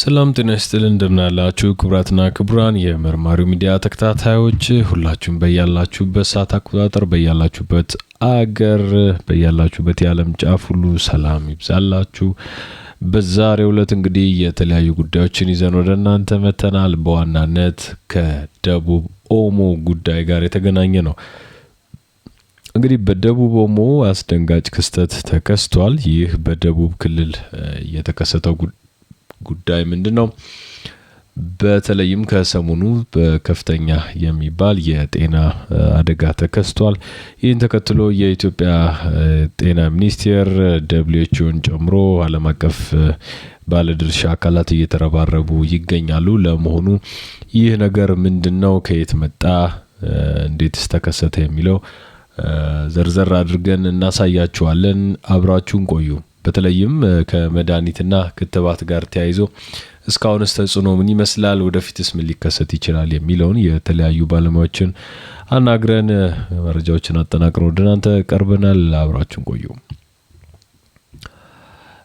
ሰላም ጤና ይስጥልን እንደምናላችሁ ክቡራትና ክቡራን የመርማሪው ሚዲያ ተከታታዮች ሁላችሁም በያላችሁበት ሰዓት አቆጣጠር በያላችሁበት አገር በያላችሁበት የዓለም ጫፍ ሁሉ ሰላም ይብዛላችሁ። በዛሬው ዕለት እንግዲህ የተለያዩ ጉዳዮችን ይዘን ወደ እናንተ መተናል። በዋናነት ከደቡብ ኦሞ ጉዳይ ጋር የተገናኘ ነው። እንግዲህ በደቡብ ኦሞ አስደንጋጭ ክስተት ተከስቷል። ይህ በደቡብ ክልል የተከሰተው ጉዳይ ምንድነው? በተለይም ከሰሞኑ በከፍተኛ የሚባል የጤና አደጋ ተከስቷል። ይህን ተከትሎ የኢትዮጵያ ጤና ሚኒስቴር ደብሊውኤችኦን ጨምሮ ዓለም አቀፍ ባለድርሻ አካላት እየተረባረቡ ይገኛሉ። ለመሆኑ ይህ ነገር ምንድነው? ከየት መጣ? እንዴትስ ተከሰተ? የሚለው ዘርዘር አድርገን እናሳያችኋለን። አብራችሁን ቆዩ። በተለይም ከመድኃኒትና ክትባት ጋር ተያይዞ እስካሁንስ ተጽዕኖ ምን ይመስላል፣ ወደፊትስ ምን ሊከሰት ይችላል የሚለውን የተለያዩ ባለሙያዎችን አናግረን መረጃዎችን አጠናቅረን ወደ እናንተ ቀርበናል። አብራችሁን ቆዩ።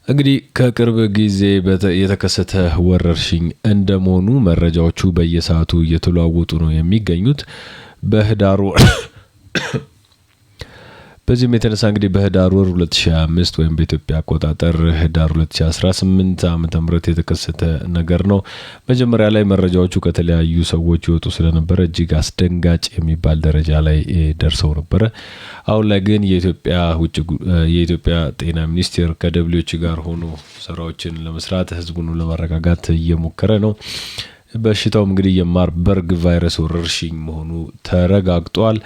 እንግዲህ ከቅርብ ጊዜ የተከሰተ ወረርሽኝ እንደመሆኑ መረጃዎቹ በየሰዓቱ እየተለዋወጡ ነው የሚገኙት። በዚህም የተነሳ እንግዲህ በህዳር ወር 2025 ወይም በኢትዮጵያ አቆጣጠር ህዳር 2018 ዓመተ ምህረት የተከሰተ ነገር ነው። መጀመሪያ ላይ መረጃዎቹ ከተለያዩ ሰዎች ይወጡ ስለነበረ እጅግ አስደንጋጭ የሚባል ደረጃ ላይ ደርሰው ነበረ። አሁን ላይ ግን የኢትዮጵያ ጤና ሚኒስቴር ከደብሊውኤች ጋር ሆኖ ስራዎችን ለመስራት ህዝቡን ለማረጋጋት እየሞከረ ነው። በሽታውም እንግዲህ የማርበርግ ቫይረስ ወረርሽኝ መሆኑ ተረጋግጧል።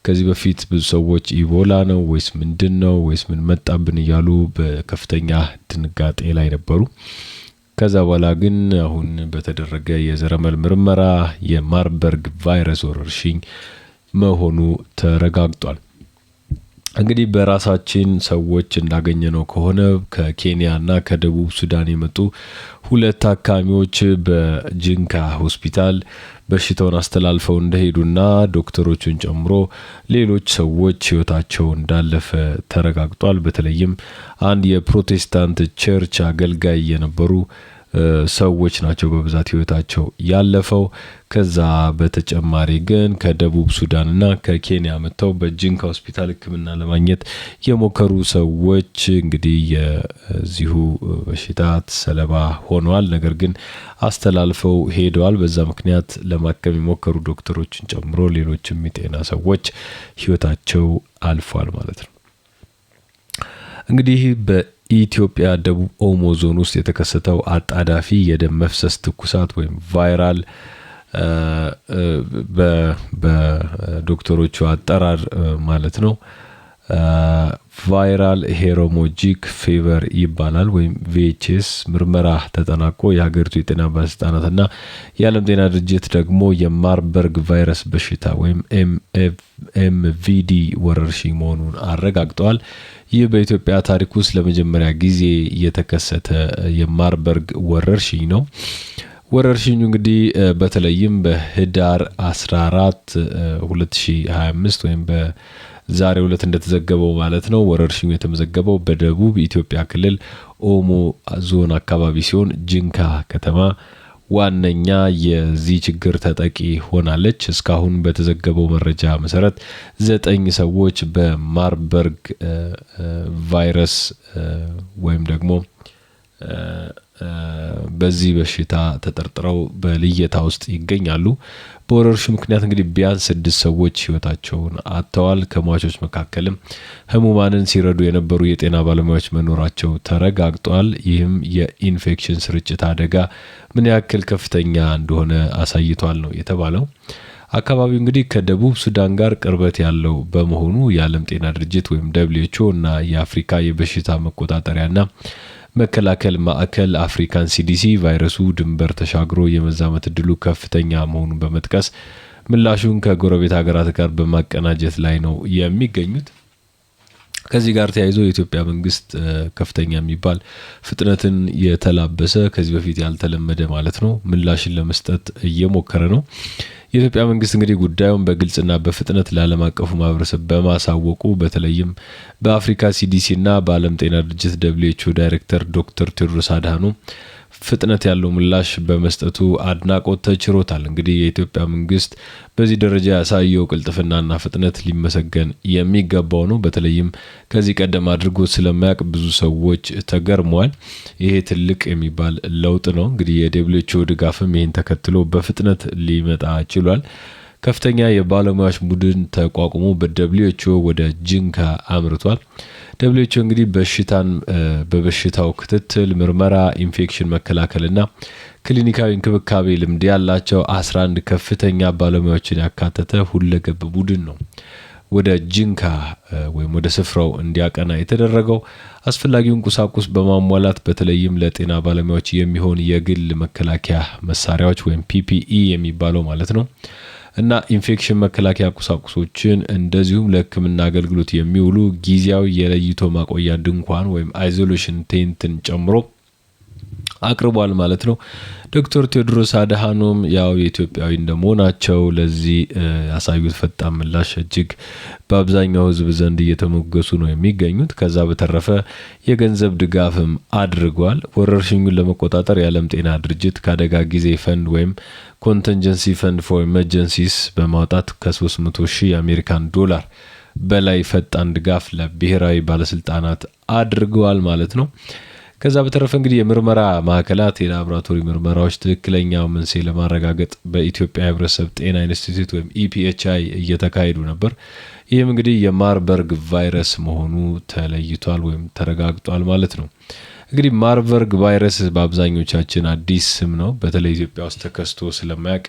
ከዚህ በፊት ብዙ ሰዎች ኢቦላ ነው ወይስ ምንድነው ወይስ ምን መጣብን እያሉ በከፍተኛ ድንጋጤ ላይ ነበሩ። ከዛ በኋላ ግን አሁን በተደረገ የዘረመል ምርመራ የማርበርግ ቫይረስ ወረርሽኝ መሆኑ ተረጋግጧል። እንግዲህ በራሳችን ሰዎች እንዳገኘነው ከሆነ ከኬንያና ከደቡብ ሱዳን የመጡ ሁለት ታካሚዎች በጂንካ ሆስፒታል በሽታውን አስተላልፈው እንደሄዱና ዶክተሮቹን ጨምሮ ሌሎች ሰዎች ህይወታቸው እንዳለፈ ተረጋግጧል። በተለይም አንድ የፕሮቴስታንት ቸርች አገልጋይ የነበሩ ሰዎች ናቸው በብዛት ህይወታቸው ያለፈው። ከዛ በተጨማሪ ግን ከደቡብ ሱዳንና ከኬንያ መጥተው በጂንካ ሆስፒታል ሕክምና ለማግኘት የሞከሩ ሰዎች እንግዲህ የዚሁ በሽታ ሰለባ ሆነዋል። ነገር ግን አስተላልፈው ሄደዋል። በዛ ምክንያት ለማከም የሞከሩ ዶክተሮችን ጨምሮ ሌሎችም የጤና ሰዎች ህይወታቸው አልፏል ማለት ነው። እንግዲህ በኢትዮጵያ ደቡብ ኦሞ ዞን ውስጥ የተከሰተው አጣዳፊ የደም መፍሰስ ትኩሳት ወይም ቫይራል በዶክተሮቹ አጠራር ማለት ነው ቫይራል ሄሞራጂክ ፌቨር ይባላል ወይም ቪኤችኤስ ምርመራ ተጠናቆ የሀገሪቱ የጤና ባለስልጣናትና የዓለም ጤና ድርጅት ደግሞ የማርበርግ ቫይረስ በሽታ ወይም ኤምቪዲ ወረርሽኝ መሆኑን አረጋግጠዋል። ይህ በኢትዮጵያ ታሪክ ውስጥ ለመጀመሪያ ጊዜ የተከሰተ የማርበርግ ወረርሽኝ ነው። ወረርሽኙ እንግዲህ በተለይም በህዳር 14 2025 ወይም በዛሬው ዕለት እንደተዘገበው ማለት ነው ወረርሽኙ የተመዘገበው በደቡብ ኢትዮጵያ ክልል ኦሞ ዞን አካባቢ ሲሆን ጂንካ ከተማ ዋነኛ የዚህ ችግር ተጠቂ ሆናለች። እስካሁን በተዘገበው መረጃ መሰረት 9 ሰዎች በማርበርግ ቫይረስ ወይም ደግሞ በዚህ በሽታ ተጠርጥረው በልየታ ውስጥ ይገኛሉ። በወረርሽኙ ምክንያት እንግዲህ ቢያንስ 6 ሰዎች ህይወታቸውን አጥተዋል። ከሟቾች መካከልም ህሙማንን ሲረዱ የነበሩ የጤና ባለሙያዎች መኖራቸው ተረጋግጧል። ይህም የኢንፌክሽን ስርጭት አደጋ ምን ያክል ከፍተኛ እንደሆነ አሳይቷል ነው የተባለው። አካባቢው እንግዲህ ከደቡብ ሱዳን ጋር ቅርበት ያለው በመሆኑ የዓለም ጤና ድርጅት ወይም ደብሊውኤችኦ እና የአፍሪካ የበሽታ መቆጣጠሪያና መከላከል ማዕከል አፍሪካን ሲዲሲ ቫይረሱ ድንበር ተሻግሮ የመዛመት እድሉ ከፍተኛ መሆኑን በመጥቀስ ምላሹን ከጎረቤት ሀገራት ጋር በማቀናጀት ላይ ነው የሚገኙት። ከዚህ ጋር ተያይዞ የኢትዮጵያ መንግስት ከፍተኛ የሚባል ፍጥነትን የተላበሰ ከዚህ በፊት ያልተለመደ ማለት ነው ምላሽን ለመስጠት እየሞከረ ነው። የኢትዮጵያ መንግስት እንግዲህ ጉዳዩን በግልጽና በፍጥነት ለዓለም አቀፉ ማህበረሰብ በማሳወቁ በተለይም በአፍሪካ ሲዲሲ እና በዓለም ጤና ድርጅት ደብሊውኤችኦ ዳይሬክተር ዶክተር ቴዎድሮስ አድሃኖም ፍጥነት ያለው ምላሽ በመስጠቱ አድናቆት ተችሮታል። እንግዲህ የኢትዮጵያ መንግስት በዚህ ደረጃ ያሳየው ቅልጥፍናና ፍጥነት ሊመሰገን የሚገባው ነው። በተለይም ከዚህ ቀደም አድርጎ ስለማያውቅ ብዙ ሰዎች ተገርመዋል። ይሄ ትልቅ የሚባል ለውጥ ነው። እንግዲህ የደብሊውኤችኦ ድጋፍም ይህን ተከትሎ በፍጥነት ሊመጣ ችሏል። ከፍተኛ የባለሙያዎች ቡድን ተቋቁሞ በደብሊውኤችኦ ወደ ጂንካ አምርቷል። ደብሊውኤችኦ እንግዲህ በበሽታው ክትትል፣ ምርመራ፣ ኢንፌክሽን መከላከልና ክሊኒካዊ እንክብካቤ ልምድ ያላቸው 11 ከፍተኛ ባለሙያዎችን ያካተተ ሁለገብ ቡድን ነው ወደ ጂንካ ወይም ወደ ስፍራው እንዲያቀና የተደረገው። አስፈላጊውን ቁሳቁስ በማሟላት በተለይም ለጤና ባለሙያዎች የሚሆን የግል መከላከያ መሳሪያዎች ወይም ፒፒኢ የሚባለው ማለት ነው እና ኢንፌክሽን መከላከያ ቁሳቁሶችን እንደዚሁም ለሕክምና አገልግሎት የሚውሉ ጊዜያዊ የለይቶ ማቆያ ድንኳን ወይም አይዞሌሽን ቴንትን ጨምሮ አቅርቧል ማለት ነው። ዶክተር ቴዎድሮስ አድሃኖም ያው የኢትዮጵያዊ እንደመሆናቸው ለዚህ ያሳዩት ፈጣን ምላሽ እጅግ በአብዛኛው ሕዝብ ዘንድ እየተሞገሱ ነው የሚገኙት። ከዛ በተረፈ የገንዘብ ድጋፍም አድርጓል። ወረርሽኙን ለመቆጣጠር የዓለም ጤና ድርጅት ከአደጋ ጊዜ ፈንድ ወይም ኮንቲንጀንሲ ፈንድ ፎር ኤመርጀንሲስ በማውጣት ከ300 ሺህ የአሜሪካን ዶላር በላይ ፈጣን ድጋፍ ለብሔራዊ ባለስልጣናት አድርገዋል ማለት ነው። ከዛ በተረፈ እንግዲህ የምርመራ ማዕከላት የላቦራቶሪ ምርመራዎች ትክክለኛው መንስኤ ለማረጋገጥ በኢትዮጵያ ሕብረተሰብ ጤና ኢንስቲትዩት ወይም ኢፒኤችአይ እየተካሄዱ ነበር። ይህም እንግዲህ የማርበርግ ቫይረስ መሆኑ ተለይቷል ወይም ተረጋግጧል ማለት ነው። እንግዲህ ማርበርግ ቫይረስ በአብዛኞቻችን አዲስ ስም ነው። በተለይ ኢትዮጵያ ውስጥ ተከስቶ ስለማያውቅ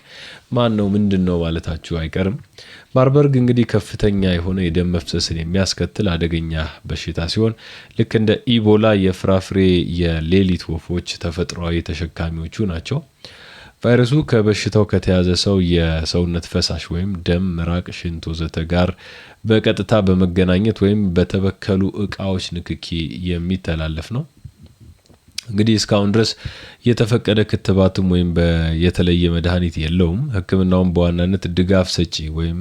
ማን ነው ምንድን ነው ማለታችሁ አይቀርም። ማርበርግ እንግዲህ ከፍተኛ የሆነ የደም መፍሰስን የሚያስከትል አደገኛ በሽታ ሲሆን ልክ እንደ ኢቦላ የፍራፍሬ የሌሊት ወፎች ተፈጥሯዊ ተሸካሚዎቹ ናቸው። ቫይረሱ ከበሽታው ከተያዘ ሰው የሰውነት ፈሳሽ ወይም ደም፣ ምራቅ፣ ሽንት ወዘተ ጋር በቀጥታ በመገናኘት ወይም በተበከሉ እቃዎች ንክኪ የሚተላለፍ ነው። እንግዲህ እስካሁን ድረስ የተፈቀደ ክትባትም ወይም የተለየ መድኃኒት የለውም። ሕክምናውን በዋናነት ድጋፍ ሰጪ ወይም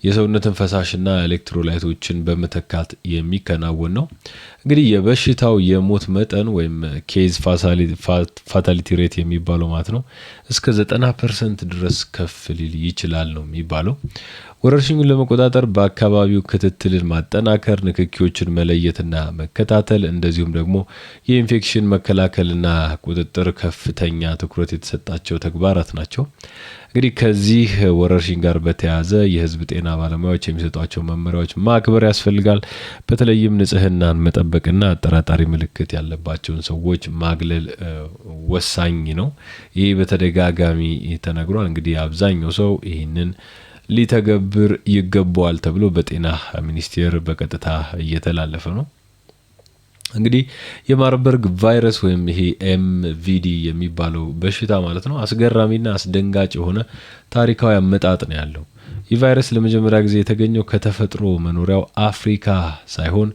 የሰውነትን ፈሳሽና ኤሌክትሮላይቶችን በመተካት የሚከናወን ነው። እንግዲህ የበሽታው የሞት መጠን ወይም ኬዝ ፋታሊቲ ሬት የሚባለው ማለት ነው እስከ 90% ድረስ ከፍ ሊል ይችላል ነው የሚባለው። ወረርሽኙን ለመቆጣጠር በአካባቢው ክትትልን ማጠናከር፣ ንክኪዎችን መለየትና መከታተል እንደዚሁም ደግሞ የኢንፌክሽን መከላከልና ቁጥጥር ከፍተኛ ትኩረት የተሰጣቸው ተግባራት ናቸው። እንግዲህ ከዚህ ወረርሽኝ ጋር በተያያዘ የህዝብ ጤና ባለሙያዎች የሚሰጧቸው መመሪያዎች ማክበር ያስፈልጋል። በተለይም ንጽህናን መጠበቅና አጠራጣሪ ምልክት ያለባቸውን ሰዎች ማግለል ወሳኝ ነው። ይህ በተደጋጋሚ ተነግሯል። እንግዲህ አብዛኛው ሰው ይህንን ሊተገብር ይገባዋል ተብሎ በጤና ሚኒስቴር በቀጥታ እየተላለፈ ነው። እንግዲህ የማርበርግ ቫይረስ ወይም ይሄ ኤምቪዲ የሚባለው በሽታ ማለት ነው አስገራሚና አስደንጋጭ የሆነ ታሪካዊ አመጣጥ ነው ያለው። ይህ ቫይረስ ለመጀመሪያ ጊዜ የተገኘው ከተፈጥሮ መኖሪያው አፍሪካ ሳይሆን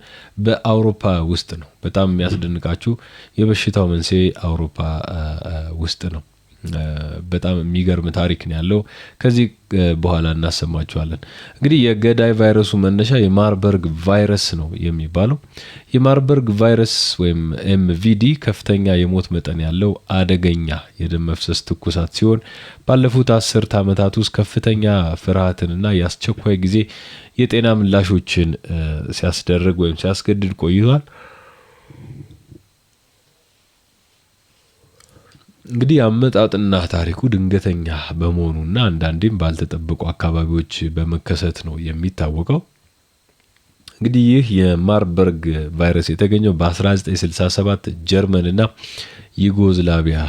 በአውሮፓ ውስጥ ነው። በጣም የሚያስደንቃችሁ የበሽታው መንስኤ አውሮፓ ውስጥ ነው። በጣም የሚገርም ታሪክ ነው ያለው። ከዚህ በኋላ እናሰማችኋለን። እንግዲህ የገዳይ ቫይረሱ መነሻ የማርበርግ ቫይረስ ነው የሚባለው። የማርበርግ ቫይረስ ወይም ኤምቪዲ ከፍተኛ የሞት መጠን ያለው አደገኛ የደም መፍሰስ ትኩሳት ሲሆን ባለፉት 10 ዓመታት ውስጥ ከፍተኛ ፍርሃትንና የአስቸኳይ ጊዜ የጤና ምላሾችን ሲያስደርግ ወይም ሲያስገድድ ቆይቷል። እንግዲህ አመጣጥና ታሪኩ ድንገተኛ በመሆኑና አንዳንዴም ባልተጠበቁ አካባቢዎች በመከሰት ነው የሚታወቀው። እንግዲህ ይህ የማርበርግ ቫይረስ የተገኘው በ1967 ጀርመንና ዩጎዝላቪያ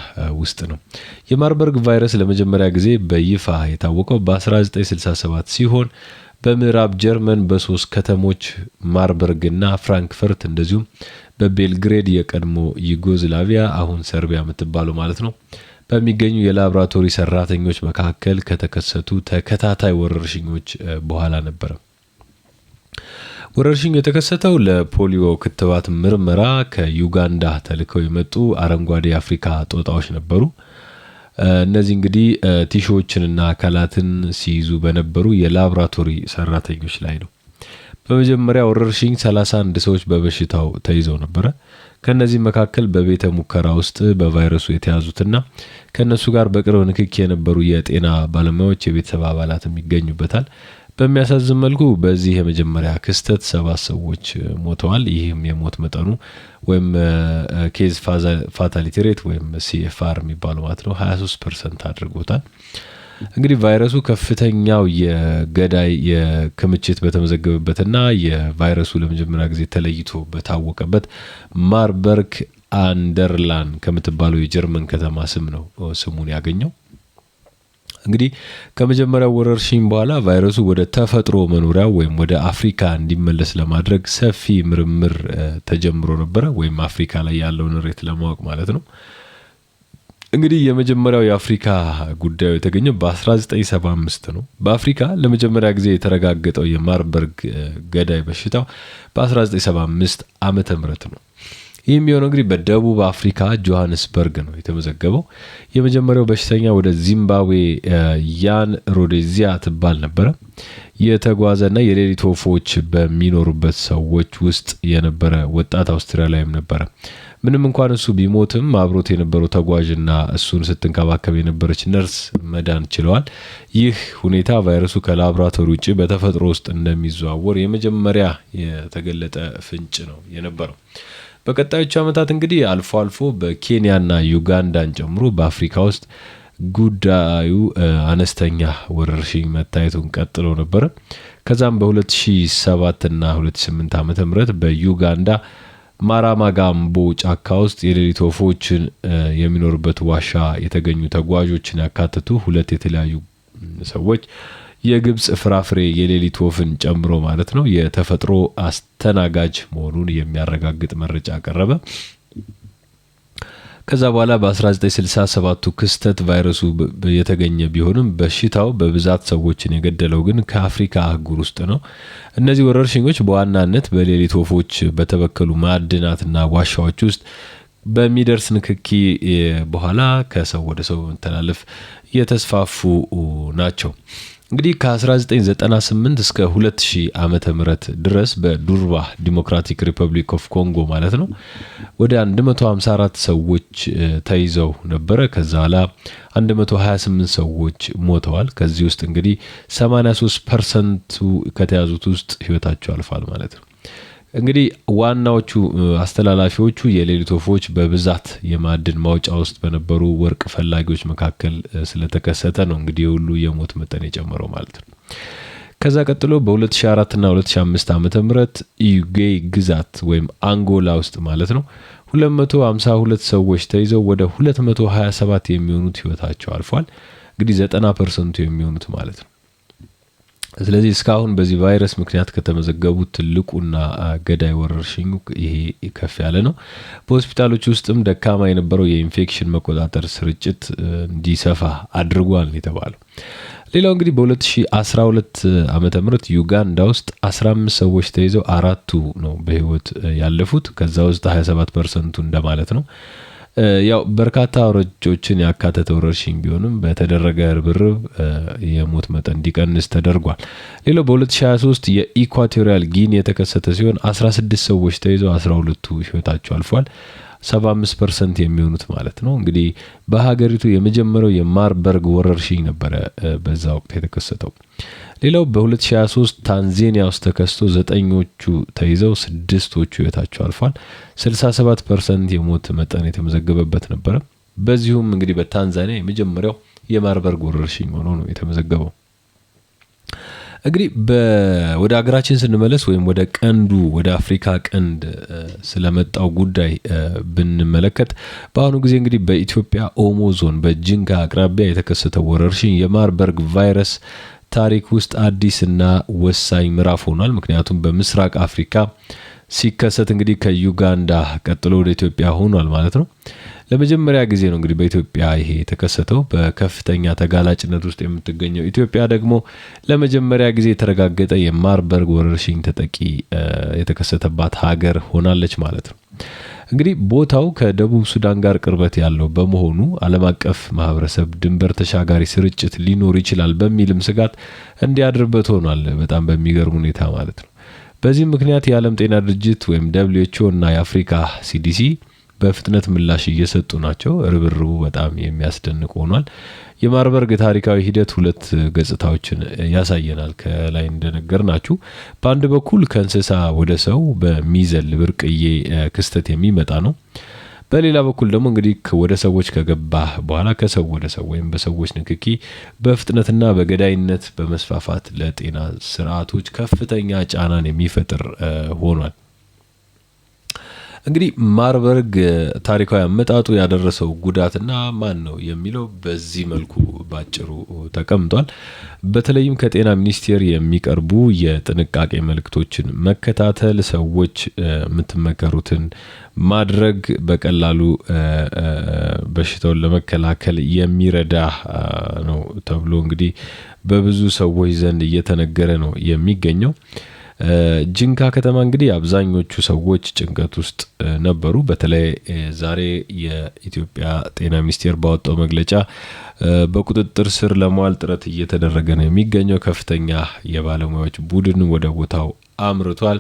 ውስጥ ነው። የማርበርግ ቫይረስ ለመጀመሪያ ጊዜ በይፋ የታወቀው በ1967 ሲሆን በምዕራብ ጀርመን በ3 ከተሞች ማርበርግና ፍራንክፈርት እንደዚሁም በቤልግሬድ የቀድሞ ዩጎዝላቪያ አሁን ሰርቢያ የምትባለው ማለት ነው በሚገኙ የላቦራቶሪ ሰራተኞች መካከል ከተከሰቱ ተከታታይ ወረርሽኞች በኋላ ነበር። ወረርሽኙ የተከሰተው ለፖሊዮ ክትባት ምርመራ ከዩጋንዳ ተልከው የመጡ አረንጓዴ የአፍሪካ ጦጣዎች ነበሩ። እነዚህ እንግዲህ ቲሾዎችንና አካላትን ሲይዙ በነበሩ የላቦራቶሪ ሰራተኞች ላይ ነው። በመጀመሪያ ወረርሽኝ 31 ሰዎች በበሽታው ተይዘው ነበረ። ከነዚህ መካከል በቤተ ሙከራ ውስጥ በቫይረሱ የተያዙትና ከነሱ ጋር በቅርብ ንክኪ የነበሩ የጤና ባለሙያዎች የቤተሰብ አባላትም ይገኙበታል። በሚያሳዝን መልኩ በዚህ የመጀመሪያ ክስተት 7 ሰዎች ሞተዋል። ይህም የሞት መጠኑ ወይም ኬዝ ፋታሊቲ ሬት ወይም ሲኤፍአር የሚባለው ማለት ነው 23% አድርጎታል። እንግዲህ ቫይረሱ ከፍተኛው የገዳይ የክምችት በተመዘገበበትና የቫይረሱ ለመጀመሪያ ጊዜ ተለይቶ በታወቀበት ማርበርግ አንደርላን ከምትባለው የጀርመን ከተማ ስም ነው ስሙን ያገኘው። እንግዲህ ከመጀመሪያው ወረርሽኝ በኋላ ቫይረሱ ወደ ተፈጥሮ መኖሪያ ወይም ወደ አፍሪካ እንዲመለስ ለማድረግ ሰፊ ምርምር ተጀምሮ ነበረ፣ ወይም አፍሪካ ላይ ያለውን ሬት ለማወቅ ማለት ነው። እንግዲህ የመጀመሪያው የአፍሪካ ጉዳዩ የተገኘው በ1975 ነው። በአፍሪካ ለመጀመሪያ ጊዜ የተረጋገጠው የማርበርግ ገዳይ በሽታው በ1975 ዓመተ ምህረት ነው። ይህም የሆነው እንግዲህ በደቡብ አፍሪካ ጆሃንስበርግ ነው የተመዘገበው። የመጀመሪያው በሽተኛ ወደ ዚምባብዌ ያን ሮዴዚያ ትባል ነበረ የተጓዘና የሌሊት ወፎች በሚኖሩበት ሰዎች ውስጥ የነበረ ወጣት አውስትራሊያዊም ነበረ። ምንም እንኳን እሱ ቢሞትም አብሮት የነበረው ተጓዥና እሱን ስትንከባከብ የነበረች ነርስ መዳን ችለዋል። ይህ ሁኔታ ቫይረሱ ከላቦራቶሪ ውጭ በተፈጥሮ ውስጥ እንደሚዘዋወር የመጀመሪያ የተገለጠ ፍንጭ ነው የነበረው። በቀጣዮቹ ዓመታት እንግዲህ አልፎ አልፎ በኬንያና ዩጋንዳን ጨምሮ በአፍሪካ ውስጥ ጉዳዩ አነስተኛ ወረርሽኝ መታየቱን ቀጥሎ ነበር። ከዛም በ2007 እና 2008 ዓመተ ምህረት በዩጋንዳ ማራማጋምቦ ጫካ ውስጥ የሌሊት ወፎችን የሚኖርበት ዋሻ የተገኙ ተጓዦችን ያካተቱ 2 የተለያዩ ሰዎች የግብጽ ፍራፍሬ የሌሊት ወፍን ጨምሮ ማለት ነው የተፈጥሮ አስተናጋጅ መሆኑን የሚያረጋግጥ መረጃ ቀረበ። ከዛ በኋላ በ1967ቱ ክስተት ቫይረሱ የተገኘ ቢሆንም በሽታው በብዛት ሰዎችን የገደለው ግን ከአፍሪካ አህጉር ውስጥ ነው። እነዚህ ወረርሽኞች በዋናነት በሌሊት ወፎች በተበከሉ ማዕድናትና ዋሻዎች ውስጥ በሚደርስ ንክኪ በኋላ ከሰው ወደ ሰው መተላለፍ የተስፋፉ ናቸው። እንግዲህ ከ1998 እስከ 2000 ዓመተ ምህረት ድረስ በዱርባ ዲሞክራቲክ ሪፐብሊክ ኦፍ ኮንጎ ማለት ነው ወደ 154 ሰዎች ተይዘው ነበረ። ከዛ በኋላ 128 ሰዎች ሞተዋል። ከዚህ ውስጥ እንግዲህ 83% ከተያዙት ውስጥ ህይወታቸው አልፏል ማለት ነው። እንግዲህ ዋናዎቹ አስተላላፊዎቹ የሌሊት ወፎች በብዛት የማዕድን ማውጫ ውስጥ በነበሩ ወርቅ ፈላጊዎች መካከል ስለተከሰተ ነው እንግዲህ ሁሉ የሞት መጠን የጨመረው ማለት ነው። ከዛ ቀጥሎ በ2004 እና 2005 ዓመተ ምህረት ኢዩጌይ ግዛት ወይም አንጎላ ውስጥ ማለት ነው 252 ሰዎች ተይዘው ወደ 227 የሚሆኑት ህይወታቸው አልፏል። እንግዲህ 90% የሚሆኑት ማለት ነው። ስለዚህ እስካሁን በዚህ ቫይረስ ምክንያት ከተመዘገቡት ትልቁና ገዳይ ወረርሽኙ ይሄ ከፍ ያለ ነው። በሆስፒታሎች ውስጥም ደካማ የነበረው የኢንፌክሽን መቆጣጠር ስርጭት እንዲሰፋ አድርጓል የተባለው። ሌላው እንግዲህ በ2012 ዓመተ ምህረት ዩጋንዳ ውስጥ 15 ሰዎች ተይዘው 4ቱ ነው በህይወት ያለፉት። ከዛ ውስጥ 27% እንደማለት ነው። ያው በርካታ ወረርሽኞችን ያካተተ ወረርሽኝ ቢሆንም በተደረገ ርብርብ የሞት መጠን እንዲቀንስ ተደርጓል። ሌላው በ2023 የኢኳቶሪያል ጊኒ የተከሰተ ሲሆን 16 ሰዎች ተይዘው 12ቱ ህይወታቸው አልፏል። 75% የሚሆኑት ማለት ነው። እንግዲህ በሀገሪቱ የመጀመሪያው የማርበርግ ወረርሽኝ ነበረ በዛ ወቅት የተከሰተው። ሌላው በ2023 ታንዛኒያ ውስጥ ተከስቶ 9ኞቹ ተይዘው 6ቶቹ ህይወታቸው አልፏል። 67% የሞት መጠን የተመዘገበበት ነበረ። በዚሁም እንግዲህ በታንዛኒያ የመጀመሪያው የማርበርግ ወረርሽኝ ሆኖ ነው የተመዘገበው። እንግዲህ ወደ ሀገራችን ስንመለስ ወይም ወደ ቀንዱ ወደ አፍሪካ ቀንድ ስለመጣው ጉዳይ ብንመለከት በአሁኑ ጊዜ እንግዲህ በኢትዮጵያ ኦሞ ዞን በጅንካ አቅራቢያ የተከሰተው ወረርሽኝ የማርበርግ ቫይረስ ታሪክ ውስጥ አዲስና ወሳኝ ምዕራፍ ሆኗል። ምክንያቱም በምስራቅ አፍሪካ ሲከሰት እንግዲህ ከዩጋንዳ ቀጥሎ ወደ ኢትዮጵያ ሆኗል ማለት ነው። ለመጀመሪያ ጊዜ ነው እንግዲህ በኢትዮጵያ ይሄ የተከሰተው። በከፍተኛ ተጋላጭነት ውስጥ የምትገኘው ኢትዮጵያ ደግሞ ለመጀመሪያ ጊዜ የተረጋገጠ የማርበርግ ወረርሽኝ ተጠቂ የተከሰተባት ሀገር ሆናለች ማለት ነው። እንግዲህ ቦታው ከደቡብ ሱዳን ጋር ቅርበት ያለው በመሆኑ ዓለም አቀፍ ማህበረሰብ ድንበር ተሻጋሪ ስርጭት ሊኖር ይችላል በሚልም ስጋት እንዲያድርበት ሆኗል። በጣም በሚገርም ሁኔታ ማለት ነው። በዚህ ምክንያት የዓለም ጤና ድርጅት ወይም WHO እና የአፍሪካ CDC በፍጥነት ምላሽ እየሰጡ ናቸው። ርብርቡ በጣም የሚያስደንቅ ሆኗል። የማርበርግ ታሪካዊ ሂደት ሁለት ገጽታዎችን ያሳየናል። ከላይ እንደነገርናችሁ በአንድ በኩል ከእንስሳ ወደ ሰው በሚዘል ብርቅዬ ክስተት የሚመጣ ነው። በሌላ በኩል ደግሞ እንግዲህ ወደ ሰዎች ከገባ በኋላ ከሰው ወደ ሰው ወይም በሰዎች ንክኪ በፍጥነትና በገዳይነት በመስፋፋት ለጤና ስርዓቶች ከፍተኛ ጫናን የሚፈጥር ሆኗል። እንግዲህ ማርበርግ ታሪካዊ አመጣጡ ያደረሰው ጉዳትና ማን ነው የሚለው በዚህ መልኩ ባጭሩ ተቀምጧል። በተለይም ከጤና ሚኒስቴር የሚቀርቡ የጥንቃቄ መልእክቶችን መከታተል፣ ሰዎች የምትመከሩትን ማድረግ በቀላሉ በሽታውን ለመከላከል የሚረዳ ነው ተብሎ እንግዲህ በብዙ ሰዎች ዘንድ እየተነገረ ነው የሚገኘው። ጂንካ ከተማ እንግዲህ አብዛኞቹ ሰዎች ጭንቀት ውስጥ ነበሩ። በተለይ ዛሬ የኢትዮጵያ ጤና ሚኒስቴር ባወጣው መግለጫ በቁጥጥር ስር ለማዋል ጥረት እየተደረገ ነው የሚገኘው። ከፍተኛ የባለሙያዎች ቡድን ወደ ቦታው አምርቷል።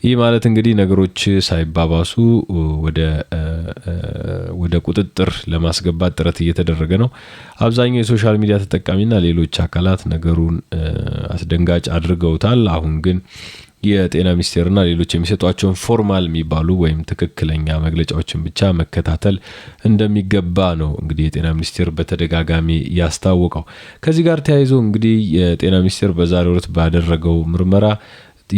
ይህ ማለት እንግዲህ ነገሮች ሳይባባሱ ወደ ቁጥጥር ለማስገባት ጥረት እየተደረገ ነው። አብዛኛው የሶሻል ሚዲያ ተጠቃሚና ሌሎች አካላት ነገሩን አስደንጋጭ አድርገውታል። አሁን ግን የጤና ሚኒስቴርና ሌሎች የሚሰጧቸውን ፎርማል የሚባሉ ወይም ትክክለኛ መግለጫዎችን ብቻ መከታተል እንደሚገባ ነው እንግዲህ የጤና ሚኒስቴር በተደጋጋሚ ያስታወቀው። ከዚህ ጋር ተያይዞ እንግዲህ የጤና ሚኒስቴር በዛሬው ዕለት ባደረገው ምርመራ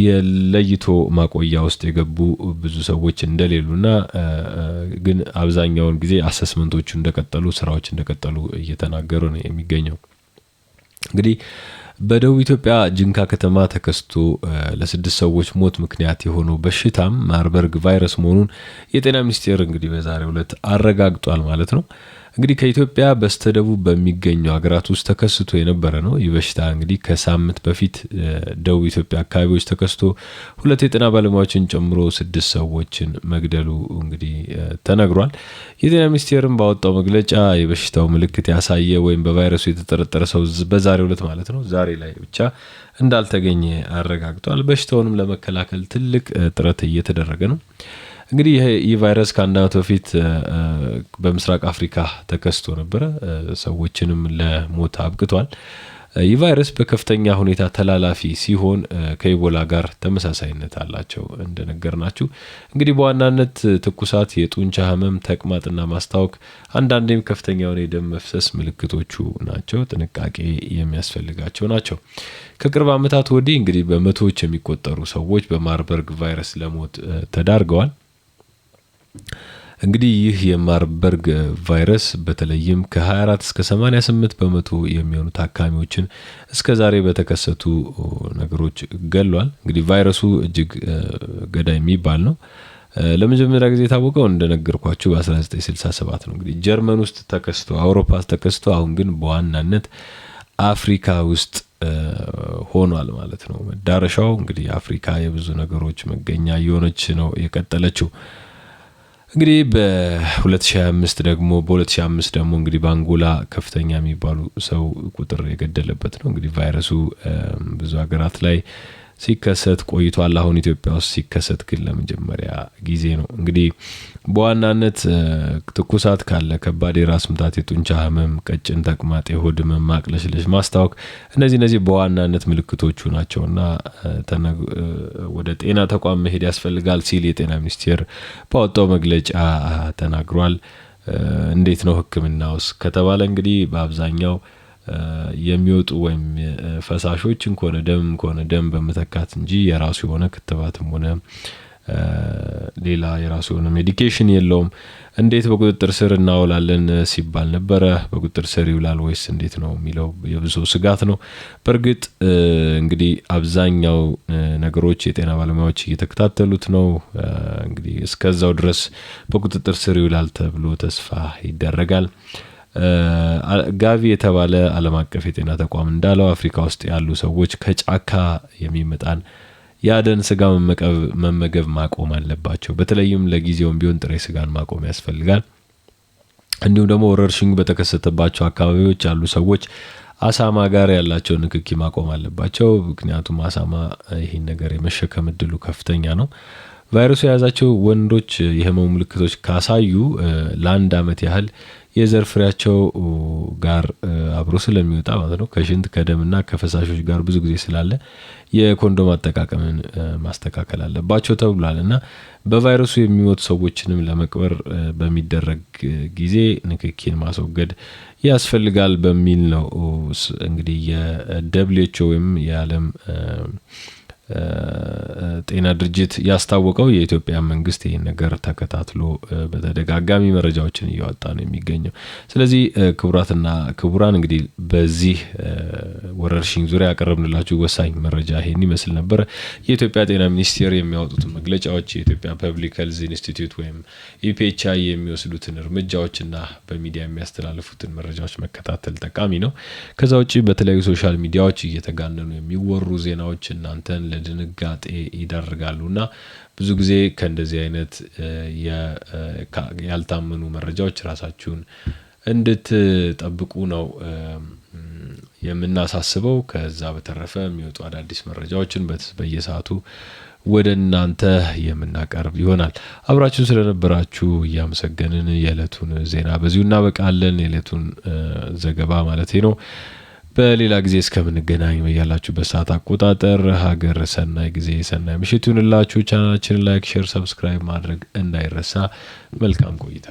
የለይቶ ማቆያ ውስጥ የገቡ ብዙ ሰዎች እንደሌሉና ግን አብዛኛውን ጊዜ አሰስመንቶቹ እንደቀጠሉ፣ ስራዎች እንደቀጠሉ እየተናገሩ ነው የሚገኘው። እንግዲህ በደቡብ ኢትዮጵያ ጂንካ ከተማ ተከስቶ ለ6 ሰዎች ሞት ምክንያት የሆነው በሽታም ማርበርግ ቫይረስ መሆኑን የጤና ሚኒስቴር እንግዲህ በዛሬው ዕለት አረጋግጧል ማለት ነው። እንግዲህ ከኢትዮጵያ በስተደቡብ በሚገኙ ሀገራት ውስጥ ተከስቶ የነበረ ነው። ይህ በሽታ እንግዲህ ከሳምንት በፊት ደቡብ ኢትዮጵያ አካባቢዎች ተከስቶ 2 የጤና ባለሙያዎችን ጨምሮ 6 ሰዎችን መግደሉ እንግዲህ ተነግሯል። የጤና ሚኒስቴርም ባወጣው መግለጫ የበሽታው ምልክት ያሳየ ወይም በቫይረሱ የተጠረጠረ ሰው በዛሬው ዕለት ማለት ነው ዛሬ ላይ ብቻ እንዳልተገኘ አረጋግጧል። በሽታውንም ለመከላከል ትልቅ ጥረት እየተደረገ ነው። እንግዲህ ይህ ቫይረስ ከአንድ ዓመት በፊት በምስራቅ አፍሪካ ተከስቶ ነበረ። ሰዎችንም ለሞት አብቅቷል። ይህ ቫይረስ በከፍተኛ ሁኔታ ተላላፊ ሲሆን ከኢቦላ ጋር ተመሳሳይነት አላቸው እንደነገርናችሁ። እንግዲህ በዋናነት ትኩሳት፣ የጡንቻ ህመም፣ ተቅማጥና ማስታወክ አንዳንዴም ከፍተኛ የሆነ የደም መፍሰስ ምልክቶቹ ናቸው። ጥንቃቄ የሚያስፈልጋቸው ናቸው። ከቅርብ ዓመታት ወዲህ እንግዲህ በመቶዎች የሚቆጠሩ ሰዎች በማርበርግ ቫይረስ ለሞት ተዳርገዋል። እንግዲህ ይህ የማርበርግ ቫይረስ በተለይም ከ24 እስከ 88 በመቶ የሚሆኑ ታካሚዎችን እስከ ዛሬ በተከሰቱ ነገሮች ገሏል። እንግዲህ ቫይረሱ እጅግ ገዳይ የሚባል ነው። ለመጀመሪያ ጊዜ የታወቀው እንደነገርኳችሁ በ1967 ነው። እንግዲህ ጀርመን ውስጥ ተከስቶ አውሮፓ ተከስቶ አሁን ግን በዋናነት አፍሪካ ውስጥ ሆኗል ማለት ነው። መዳረሻው እንግዲህ አፍሪካ የብዙ ነገሮች መገኛ የሆነች ነው የቀጠለችው። እንግዲህ በ2005 ደግሞ እንግዲህ በአንጎላ ከፍተኛ የሚባሉ ሰው ቁጥር የገደለበት ነው። እንግዲህ ቫይረሱ ብዙ ሀገራት ላይ ሲከሰት ቆይቷል። አሁን ኢትዮጵያ ውስጥ ሲከሰት ግን ለመጀመሪያ ጊዜ ነው። እንግዲህ በዋናነት ትኩሳት ካለ፣ ከባድ የራስ ምታት፣ የጡንቻ ህመም፣ ቀጭን ተቅማጥ፣ የሆድ ህመም፣ ማቅለሽለሽ፣ ማስታወክ እነዚህ በዋናነት ምልክቶቹ ናቸውና ወደ ጤና ተቋም መሄድ ያስፈልጋል ሲል የጤና ሚኒስቴር ባወጣው መግለጫ ተናግሯል። እንዴት ነው ህክምናውስ ከተባለ እንግዲህ በአብዛኛው የሚወጡ ወይም ፈሳሾችን ከሆነ ደም በመተካት እንጂ የራሱ የሆነ ክትባትም ሆነ ሌላ የራሱ የሆነ ሜዲኬሽን የለውም። እንዴት በቁጥጥር ስር እናውላለን ሲባል ነበረ። በቁጥጥር ስር ይውላል ወይስ እንዴት ነው የሚለው የብዙ ስጋት ነው። በእርግጥ እንግዲህ አብዛኛው ነገሮች የጤና ባለሙያዎች እየተከታተሉት ነው። እንግዲህ እስከዛው ድረስ በቁጥጥር ስር ይውላል ተብሎ ተስፋ ይደረጋል። ጋቪ የተባለ ዓለም አቀፍ የጤና ተቋም እንዳለው አፍሪካ ውስጥ ያሉ ሰዎች ከጫካ የሚመጣን የአደን ስጋ መመገብ ማቆም አለባቸው። በተለይም ለጊዜውም ቢሆን ጥሬ ስጋን ማቆም ያስፈልጋል። እንዲሁም ደግሞ ወረርሽኙ በተከሰተባቸው አካባቢዎች ያሉ ሰዎች አሳማ ጋር ያላቸው ንክኪ ማቆም አለባቸው። ምክንያቱም አሳማ ይህን ነገር የመሸከም እድሉ ከፍተኛ ነው። ቫይረሱ የያዛቸው ወንዶች የህመሙ ምልክቶች ካሳዩ ለአንድ ዓመት ያህል የዘር ፍሬያቸው ጋር አብሮ ስለሚወጣ ማለት ነው ከሽንት ከደምና ከፈሳሾች ጋር ብዙ ጊዜ ስላለ የኮንዶም አጠቃቀምን ማስተካከል አለባቸው ተብሏል። እና በቫይረሱ የሚሞቱ ሰዎችንም ለመቅበር በሚደረግ ጊዜ ንክኪን ማስወገድ ያስፈልጋል በሚል ነው እንግዲህ የደብሊውኤችኦ ወይም የዓለም ጤና ድርጅት ያስታወቀው። የኢትዮጵያ መንግስት ይህን ነገር ተከታትሎ በተደጋጋሚ መረጃዎችን እያወጣ ነው የሚገኘው። ስለዚህ ክቡራትና ክቡራን እንግዲህ በዚህ ወረርሽኝ ዙሪያ ያቀረብንላችሁ ወሳኝ መረጃ ይሄን ይመስል ነበር። የኢትዮጵያ ጤና ሚኒስቴር የሚያወጡትን መግለጫዎች፣ የኢትዮጵያ ፐብሊክ ሄልዝ ኢንስቲትዩት ወይም ኢፒኤችአይ የሚወስዱትን እርምጃዎችና በሚዲያ የሚያስተላልፉትን መረጃዎች መከታተል ጠቃሚ ነው። ከዛ ውጪ በተለያዩ ሶሻል ሚዲያዎች እየተጋነኑ የሚወሩ ዜናዎች እናንተን ለድንጋጤ ይዳርጋሉና ብዙ ጊዜ ከእንደዚህ አይነት ያልታመኑ መረጃዎች ራሳችሁን እንድትጠብቁ ነው የምናሳስበው። ከዛ በተረፈ የሚወጡ አዳዲስ መረጃዎችን በየሰዓቱ ወደ እናንተ የምናቀርብ ይሆናል። አብራችሁን ስለነበራችሁ እያመሰገንን የዕለቱን ዜና በዚሁ እናበቃለን። የዕለቱን ዘገባ ማለት ነው። በሌላ ጊዜ እስከምንገናኝ በያላችሁበት ሰዓት አቆጣጠር ሀገር ሰናይ ጊዜ ሰናይ ምሽት ይሁንላችሁ። ቻናላችንን ላይክ፣ ሼር፣ ሰብስክራይብ ማድረግ እንዳይረሳ። መልካም ቆይታ